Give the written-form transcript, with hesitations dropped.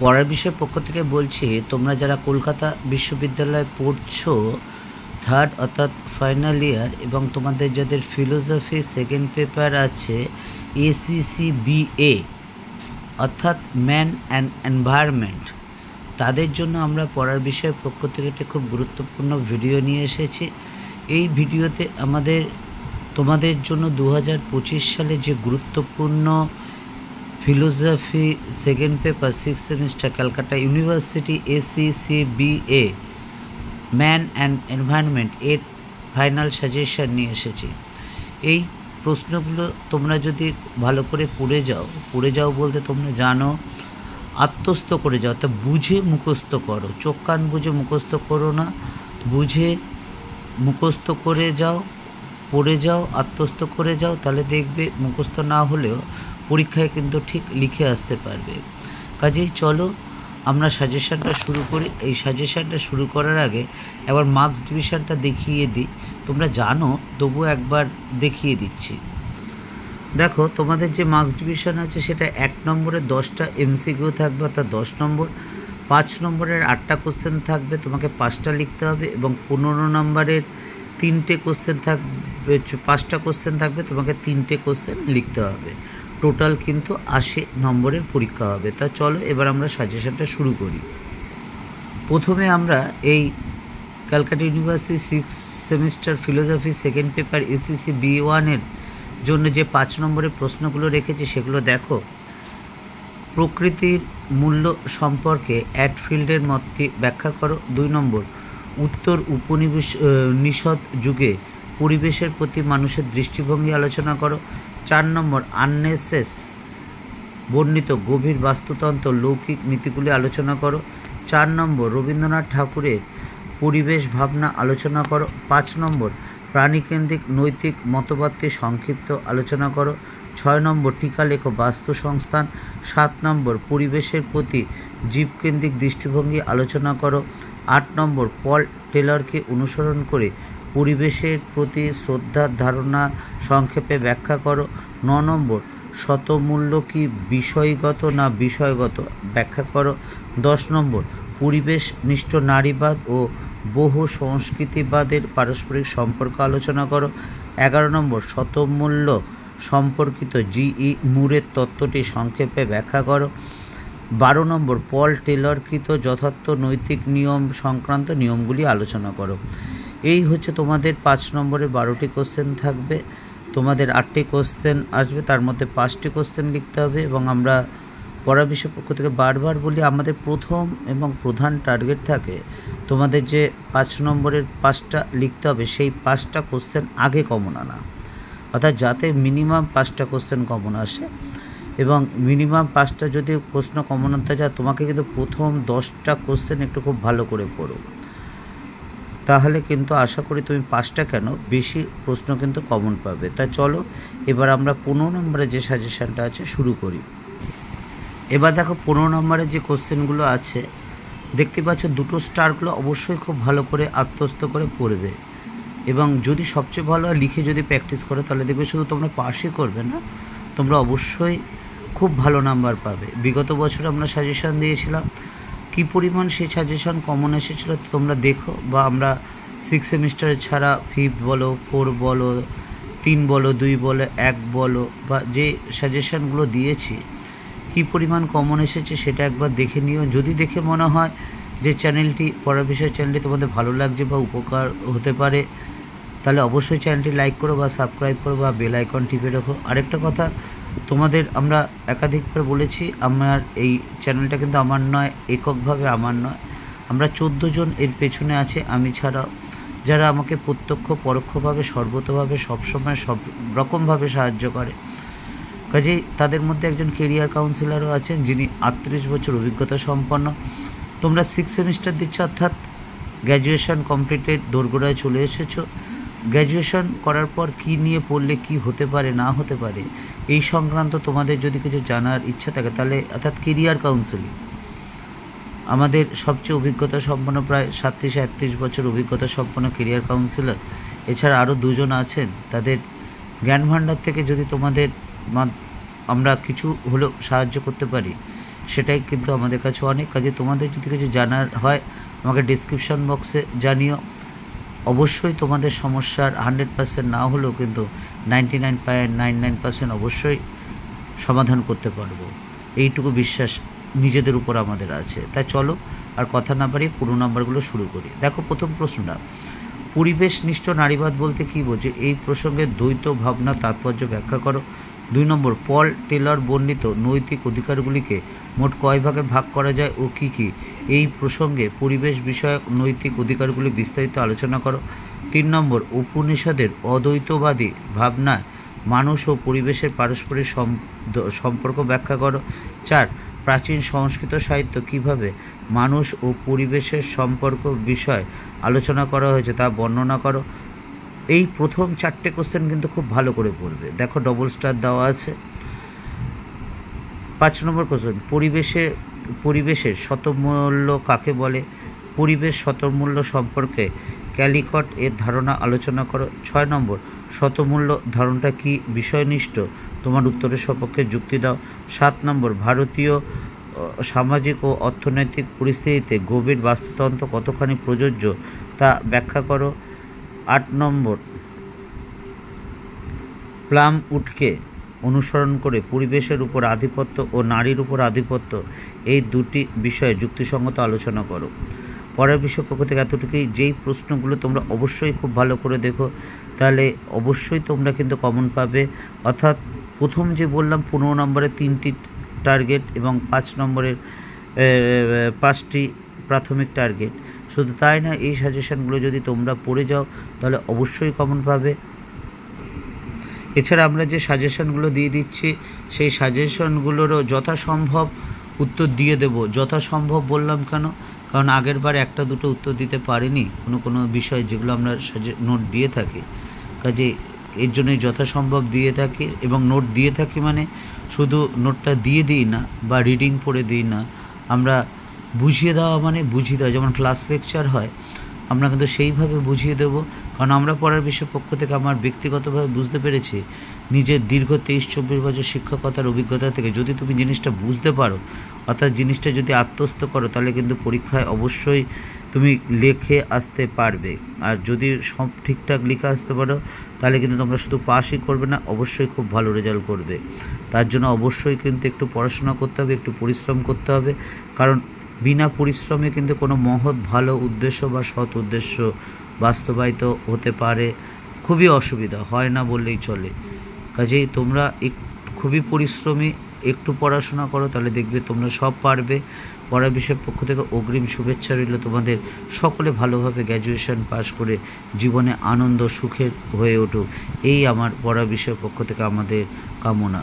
পড়ার বিষয়ের পক্ষ থেকে বলছি, তোমরা যারা কলকাতা বিশ্ববিদ্যালয়ে পড়ছো থার্ড অর্থাৎ ফাইনাল ইয়ার, এবং তোমাদের যাদের ফিলোসফি সেকেন্ড পেপার আছে ACCBA অর্থাৎ ম্যান অ্যান্ড এনভায়রনমেন্ট, তাদের জন্য আমরা পড়ার বিষয়ের পক্ষ থেকে একটি খুব গুরুত্বপূর্ণ ভিডিও নিয়ে এসেছি। এই ভিডিওতে তোমাদের জন্য 2025 সালে যে গুরুত্বপূর্ণ philosophy second paper 6th semester Calcutta university ACCBA man and environment এর ফাইনাল সাজেশন নিয়ে এসেছি। এই প্রশ্নগুলো তোমরা যদি ভালো করে পড়ে যাও বলতে তোমরা জানো, আত্মস্থ করে যাও, তা বুঝে মুখস্থ করো, চোখ কান বুঝে মুখস্থ করো না, বুঝে মুখস্থ করে যাও, পড়ে যাও, আত্মস্থ করে যাও, তাহলে দেখবে মুখস্থ না হলেও পরীক্ষায় কিন্তু ঠিক লিখে আসতে পারবে। কাজেই চলো আমরা সাজেশনটা শুরু করি। এই সাজেশনটা শুরু করার আগে একবার মার্কস ডিভিশনটা দেখিয়ে দিই, তোমরা জানো তবু একবার দেখিয়ে দিচ্ছি। দেখো, তোমাদের যে মার্কস ডিভিশন আছে সেটা 1 নম্বরে 10টা MCQ থাকবে, অর্থাৎ 10 নম্বর। 5 নম্বরের 8টা কোশ্চেন থাকবে, তোমাকে 5টা লিখতে হবে, এবং 15 নম্বরের 3টে কোশ্চেন থাকবে, 5টা কোশ্চেন থাকবে, তোমাকে 3টে কোশ্চেন লিখতে হবে। টোটাল কিন্তু 80 নম্বরের পরীক্ষা হবে। তা চলো এবার আমরা সাজেশনটা শুরু করি। প্রথমে আমরা এই Calcutta university 6th semester philosophy second paper ACCBA এর জন্য যে 5 নম্বরের প্রশ্নগুলো রেখেছি সেগুলো দেখো। প্রকৃতির মূল্য সম্পর্কে অ্যাটফিল্ডের মতটি ব্যাখ্যা করো। 2 নম্বর, উত্তর উপনিষদ যুগে পরিবেশের প্রতি মানুষের দৃষ্টিভঙ্গি আলোচনা করো। 4 নম্বর, আর্নেসেস বর্ণিত গভীর বাস্তুতন্ত্র লৌকিক নীতিগুলি আলোচনা করো। 4 নম্বর, রবীন্দ্রনাথ ঠাকুরের পরিবেশ ভাবনা আলোচনা করো। 5 নম্বর, প্রাণীকেন্দ্রিক নৈতিক মতবাদটি সংক্ষিপ্ত আলোচনা করো। 6 নম্বর, টিকা লেখো বাস্তু সংস্থান। 7 নম্বর, পরিবেশের প্রতি জীবকেন্দ্রিক দৃষ্টিভঙ্গি আলোচনা করো। 8 নম্বর, পল টেলরকে অনুসরণ করে পরিবেশের প্রতি শ্রদ্ধার ধারণা সংক্ষেপে ব্যাখ্যা করো। 9 নম্বর, শতমূল্য কি বিষয়গত না বিষয়গত ব্যাখ্যা করো। 10 নম্বর, পরিবেশনিষ্ঠ নারীবাদ ও বহু সংস্কৃতিবাদের পারস্পরিক সম্পর্ক আলোচনা করো। 11 নম্বর, শতমূল্য সম্পর্কিত GE মুরের তত্ত্বটি সংক্ষেপে ব্যাখ্যা করো। 12 নম্বর, পল টেলরকৃত যথার্থ নৈতিক নিয়ম সংক্রান্ত নিয়মগুলি আলোচনা করো। এই হচ্ছে তোমাদের 5 নম্বরে 12টি কোশ্চেন থাকবে, তোমাদের 8টি কোশ্চেন আসবে, তার মধ্যে 5টি কোশ্চেন লিখতে হবে। এবং আমরা পড়া বিষয় পক্ষ থেকে বারবার বলি, আমাদের প্রথম এবং প্রধান টার্গেট থাকে তোমাদের যে 5 নম্বরের 5টা লিখতে হবে, সেই 5টা কোশ্চেন আগে কমন আনা, অর্থাৎ যাতে মিনিমাম 5টা কোশ্চেন কমন আসে। এবং মিনিমাম 5টা যদি প্রশ্ন কমন আনতে যায়, তোমাকে কিন্তু প্রথম 10টা কোশ্চেন একটু খুব ভালো করে পড়ো, তাহলে কিন্তু আশা করি তুমি 5টা কেন বেশি প্রশ্ন কিন্তু কমন পাবে। তা চলো এবার আমরা 15 নম্বরে যে সাজেশনটা আছে শুরু করি। এবার দেখো 15 নম্বরে যে কোশ্চেনগুলো আছে দেখতে পাচ্ছ, দুটো স্টারগুলো অবশ্যই খুব ভালো করে আত্মস্থ করে পড়বে, এবং যদি সবচেয়ে ভালো লিখে যদি প্র্যাকটিস করো তাহলে দেখবে শুধু তোমরা পাসই করবে না, তোমরা অবশ্যই খুব ভালো নাম্বার পাবে। বিগত বছর আমরা সাজেশন দিয়েছিলাম, কী পরিমাণ সেই সাজেশন কমন এসেছিল তোমরা দেখো, বা আমরা 6 সেমিস্টারে ছাড়া 5th বলো, 4 বলো, 3 বলো, 2 বলো, 1 বলো, বা যে সাজেশনগুলো দিয়েছি কী পরিমাণ কমন এসেছে সেটা একবার দেখে নিও। যদি দেখে মনে হয় যে চ্যানেলটি পড়ার বিষয় চ্যানেলটি তোমাদের ভালো লাগছে বা উপকার হতে পারে, তাহলে অবশ্যই চ্যানেলটি লাইক করো বা সাবস্ক্রাইব করো বা বেল আইকন টিপে রাখো। আরেকটা কথা, তোমাদের আমরা একাধিকবার বলেছি, আমার এই চ্যানেলটা কিন্তু আমার নয়, এককভাবে আমার নয়, আমরা 14 জন এর পেছনে আছে আমি ছাড়াও, যারা আমাকে প্রত্যক্ষ পরোক্ষভাবে সর্বতভাবে সবসময় সব রকমভাবে সাহায্য করে। কাজেই তাদের মধ্যে একজন কেরিয়ার কাউন্সিলরও আছেন যিনি 38 বছর অভিজ্ঞতা সম্পন্ন। তোমরা 6 সেমিস্টার দিচ্ছ, অর্থাৎ গ্র্যাজুয়েশন কমপ্লিটেড দোরগোড়ায় চলে এসেছো। গ্র্যাজুয়েশন করার পর কী নিয়ে পড়লে কি হতে পারে না হতে পারে এই সংক্রান্ত তোমাদের যদি কিছু জানার ইচ্ছা থাকে, তাহলে অর্থাৎ কেরিয়ার কাউন্সিলিং আমাদের সবচেয়ে অভিজ্ঞতা সম্পন্ন, প্রায় 37-38 বছর অভিজ্ঞতা সম্পন্ন কেরিয়ার কাউন্সিলর, এছাড়া আরও 2 জন আছেন। তাদের জ্ঞান ভাণ্ডার থেকে যদি তোমাদের আমরা কিছু হলেও সাহায্য করতে পারি, সেটাই কিন্তু আমাদের কাছে অনেক। কাজে তোমাদের যদি কিছু জানার হয় আমাকে ডিসক্রিপশন বক্সে জানিও। অবশ্যই তোমাদের সমস্যার 100% না হলেও কিন্তু 99.99% অবশ্যই সমাধান করতে পারবো, এইটুকু বিশ্বাস নিজেদের উপর আমাদের আছে। তাই চলো আর কথা না বাড়িয়ে পুরো নাম্বারগুলো শুরু করি। দেখো প্রথম প্রশ্নটা, পরিবেশনিষ্ঠ নারীবাদ বলতে কী বোঝে? এই প্রসঙ্গে দ্বৈত ভাবনা তাৎপর্য ব্যাখ্যা করো। 2 নম্বর, পল টেলর বর্ণিত নৈতিক অধিকারগুলিকে মোট কয় ভাগে ভাগ করা যায় ও কী কী? এই প্রসঙ্গে পরিবেশ বিষয়ক নৈতিক অধিকারগুলি বিস্তারিত আলোচনা করো। 3 নম্বর, উপনিষদের অদ্বৈতবাদী ভাবনায় মানুষ ও পরিবেশের পারস্পরিক সম্পর্ক ব্যাখ্যা করো। 4, প্রাচীন সংস্কৃত সাহিত্য কীভাবে মানুষ ও পরিবেশের সম্পর্ক বিষয় আলোচনা করা হয়েছে তা বর্ণনা করো। এই প্রথম 4টে কোশ্চেন কিন্তু খুব ভালো করে পড়বে। দেখো ডবল স্টার দেওয়া আছে। 5 নম্বর কোশ্চেন, পরিবেশের শতমূল্য কাকে বলে? পরিবেশ শতমূল্য সম্পর্কে ক্যালিকট এর ধারণা আলোচনা করো। 6 নম্বর, শতমূল্য ধারণাটা কি বিষয়নিষ্ঠ? তোমার উত্তরের সপক্ষে যুক্তি দাও। 7 নম্বর, ভারতীয় সামাজিক ও অর্থনৈতিক পরিস্থিতিতে গভীর বাস্তুতন্ত্র কতখানি প্রযোজ্য তা ব্যাখ্যা করো। 8 নম্বর, প্লাম উডকে অনুসরণ করে পরিবেশের উপর আধিপত্য ও নারীর উপর আধিপত্য এই দুটি বিষয়ে যুক্তিসঙ্গত আলোচনা করো। পরের বিষয় পক্ষ থেকে এতটুকুই। যেই প্রশ্নগুলো তোমরা অবশ্যই খুব ভালো করে দেখো, তাহলে অবশ্যই তোমরা কিন্তু কমন পাবে। অর্থাৎ প্রথম যে বললাম 15 নম্বরের 3টি টার্গেট এবং 5 নম্বরের 5টি প্রাথমিক টার্গেট। শুধু তাই না, এই সাজেশানগুলো যদি তোমরা পড়ে যাও তাহলে অবশ্যই কমন পাবে। এছাড়া আমরা যে সাজেশানগুলো দিয়ে দিচ্ছি সেই সাজেশানগুলোরও যথাসম্ভব উত্তর দিয়ে দেব। যথাসম্ভব বললাম কেন? কারণ আগের বার 1-2টো উত্তর দিতে পারিনি কোনো বিষয় যেগুলো আমরা নোট দিয়ে থাকি। কাজে এর জন্যই যথাসম্ভব দিয়ে থাকি, এবং নোট দিয়ে থাকি মানে শুধু নোটটা দিয়ে দিই না বা রিডিং পড়ে দিই না, আমরা বুঝিয়ে দেওয়া মানে বুঝিয়ে দেওয়া। যেমন ক্লাস লেকচার হয়, আমরা কিন্তু সেইভাবে বুঝিয়ে দেবো। কারণ আমরা পড়ার বিষয় পক্ষ থেকে আমার ব্যক্তিগতভাবে বুঝতে পেরেছি, নিজের দীর্ঘ 23-24 বছর শিক্ষকতার অভিজ্ঞতা থেকে যদি তুমি জিনিসটা বুঝতে পারো, অর্থাৎ জিনিসটা যদি আত্মস্থ করো, তাহলে কিন্তু পরীক্ষায় অবশ্যই তুমি লিখে আসতে পারবে। আর যদি সব ঠিকঠাক লিখে আসতে পারো তাহলে কিন্তু তোমরা শুধু পাসই করবে না, অবশ্যই খুব ভালো রেজাল্ট করবে। তার জন্য অবশ্যই কিন্তু একটু পড়াশোনা করতে হবে, একটু পরিশ্রম করতে হবে। কারণ বিনা পরিশ্রমে কিন্তু কোনো মহৎ ভালো উদ্দেশ্য বা সৎ উদ্দেশ্য বাস্তবায়িত হতে পারে খুবই অসুবিধা হয় না বললেই চলে। কাজেই তোমরা খুবই পরিশ্রমী, একটু পড়াশোনা করো, তাহলে দেখবে তোমরা সব পারবে। পড়া বিষয়ের পক্ষ থেকে অগ্রিম শুভেচ্ছা রইল তোমাদের। সকলে ভালোভাবে গ্র্যাজুয়েশন পাস করে জীবনে আনন্দ সুখের হয়ে উঠুক, এই আমার পড়া বিষয়ের পক্ষ থেকে আমাদের কামনা।